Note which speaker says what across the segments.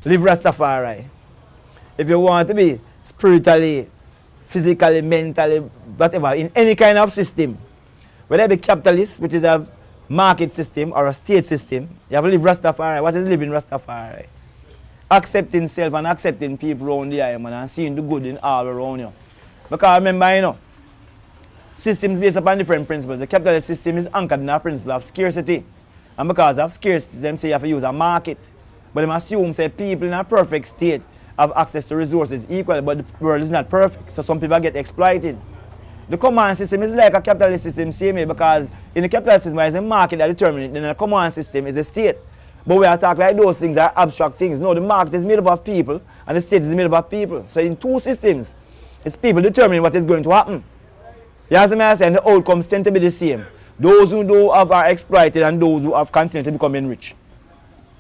Speaker 1: live Rastafari. If you want to be spiritually, physically, mentally, whatever, in any kind of system, whether it be capitalist, which is a market system, or a state system, you have to live Rastafari. What is living Rastafari? Accepting self and accepting people around the eye, man, and seeing the good in all around you. Because remember, you know, systems based upon different principles. The capitalist system is anchored in a principle of scarcity. And because of scarcity, them say you have to use a market. But them assume say people in a perfect state have access to resources equally, but the world is not perfect. So some people get exploited. The command system is like a capitalist system, same way, because in the capitalist system, it's a market that determines it, then the command system is a state. But we are talking like those things are abstract things. No, the market is made up of people, and the state is made up of people. So in two systems, it's people determining what is going to happen. You understand what I'm saying? The outcomes tend to be the same. Those who do have are exploited, and those who have continued to become rich.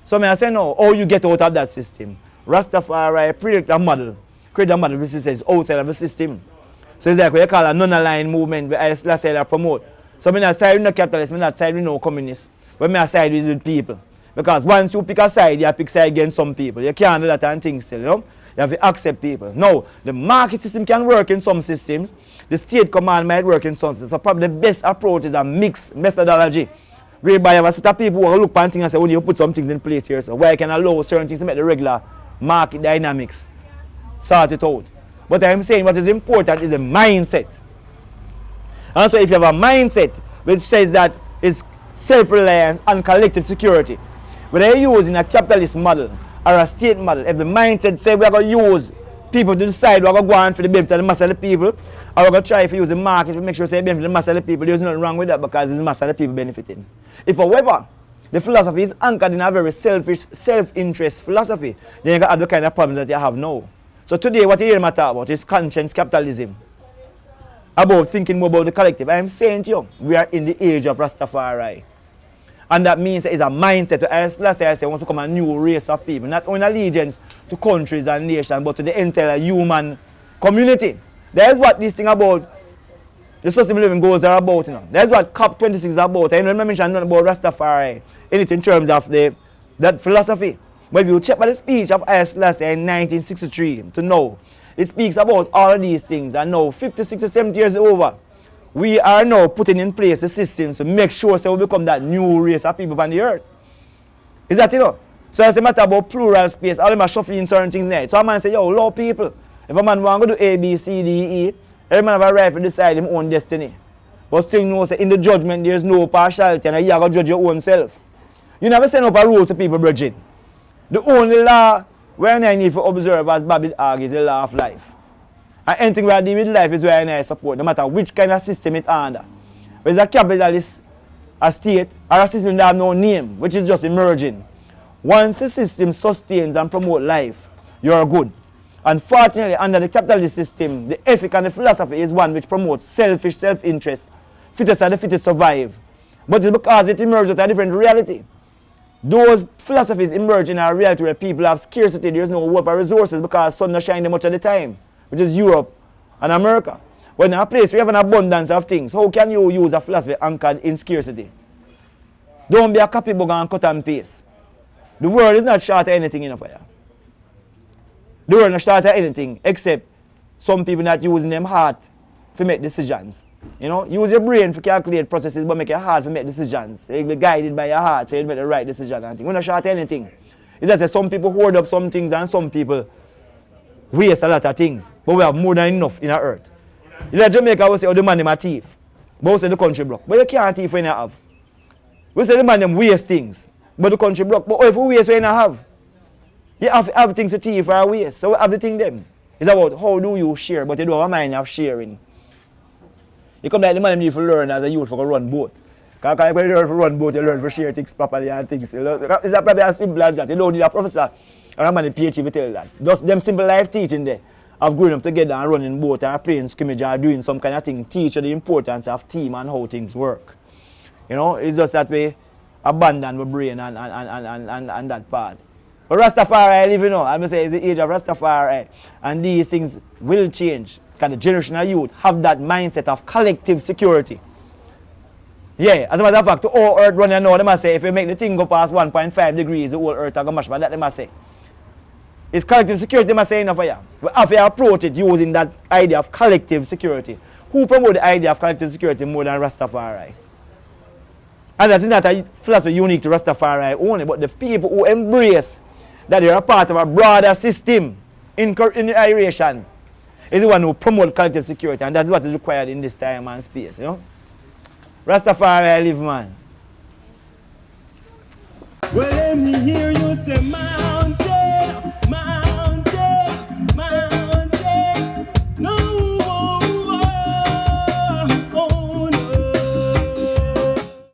Speaker 1: So I say no, how you get out of that system? Rastafari create a model which says outside of the system. So it's like what you call a non-aligned movement where I say promote. So I'm not side with no capitalists, I'm not side with no communists, but I'm side with people. Because once you pick a side, you pick side against some people. You can't do that and things still, you know? You have to accept people. Now, the market system can work in some systems. The state command might work in some systems. So probably the best approach is a mixed methodology. Whereby you have a set of people who will look at things and say, when you put some things in place here, so where I can allow certain things to make the regular market dynamics sort it out. But I'm saying what is important is the mindset. And so if you have a mindset which says that it's self-reliance and collective security, whether you're using a capitalist model or a state model, if the mindset says we're going to use people to decide we're going to go on for the benefit of the mass of the people, or we're going to try to use the market to make sure it's benefit of the mass of the people, there's nothing wrong with that because it's the mass of the people benefiting. If, however, the philosophy is anchored in a very selfish, self-interest philosophy, then you can have the kind of problems that you have now. So today, what you hear me talk about is conscience capitalism. About thinking more about the collective. I am saying to you, we are in the age of Rastafari. And that means it's a mindset. Last year I said, wants to come a new race of people. Not only allegiance to countries and nations, but to the entire human community. That is what this thing about the sustainable living goals are about. You know. That's what COP26 is about. I remember mentioning nothing about Rastafari, anything in terms of that philosophy. But if you check by the speech of Haile Selassie in 1963 to now, it speaks about all of these things. And now, 50, 60, 70 years over, we are now putting in place the systems to make sure so we become that new race of people on the earth. Is that, you know? So it's a matter about plural space. All of them are shuffling certain things there. So a man say, yo, love people. If a man want to do A, B, C, D, E, every man have a right to decide his own destiny. But still know say in the judgment there is no partiality and you have to judge your own self. You never send up a rule to people, brethren. The only law where I need to observe, as Babbitt argues, is the law of life. And anything where I deal with life is where I support, no matter which kind of system it's under. Whether it's a capitalist, a state, or a system that has no name, which is just emerging. Once the system sustains and promotes life, you're good. Unfortunately, under the capitalist system, the ethic and the philosophy is one which promotes selfish self-interest. Fittest and the fittest survive. But it's because it emerges with a different reality. Those philosophies emerge in a reality where people have scarcity, there's no hope of resources because sun doesn't shine much at the time, which is Europe and America. When in a place where you have an abundance of things, how can you use a philosophy anchored in scarcity? Don't be a copybook and cut and paste. The world is not short of anything in a fire. The world is not short of anything except some people not using them heart to make decisions. You know, use your brain for calculate processes, but make it hard to make decisions. So you'll be guided by your heart, so you make the right decision and things. We're not short of anything. It's just that some people hoard up some things and some people waste a lot of things. But we have more than enough in our earth. You know, Jamaica will say, oh, the man them a thief. But we say the country block. But you can't thief when you have. We say the man them waste things. But the country block. But if we waste when you have, you have things to thief or waste. So we have to think them. It's about how do you share, but you don't have a mind of sharing. You come like the man need to learn as a youth for run boat. Because when you learn to run boat, you learn to share things properly and things. It's probably as simple as that. You don't need a professor or a man in PhD to tell you that. Just them simple life teaching there of growing up together and running boat and playing scrimmage or doing some kind of thing teach you the importance of team and how things work. You know, it's just that we abandon the brain and that part. But Rastafari, I live, you know, I must say it's the age of Rastafari, and these things will change. Because the generation of youth have that mindset of collective security. Yeah, as a matter of fact, the whole earth running now, they must say, if you make the thing go past 1.5 degrees, the whole earth will go much, but that they must say. Is collective security must say enough for you? We have to approach it using that idea of collective security. Who promote the idea of collective security more than Rastafari? And that is not a philosophy unique to Rastafari only, but the people who embrace that they are part of a broader system in iration is the one who promote collective security, and that's what is required in this time and space, you know. Rastafari live, man.
Speaker 2: Well, let me hear you say, man.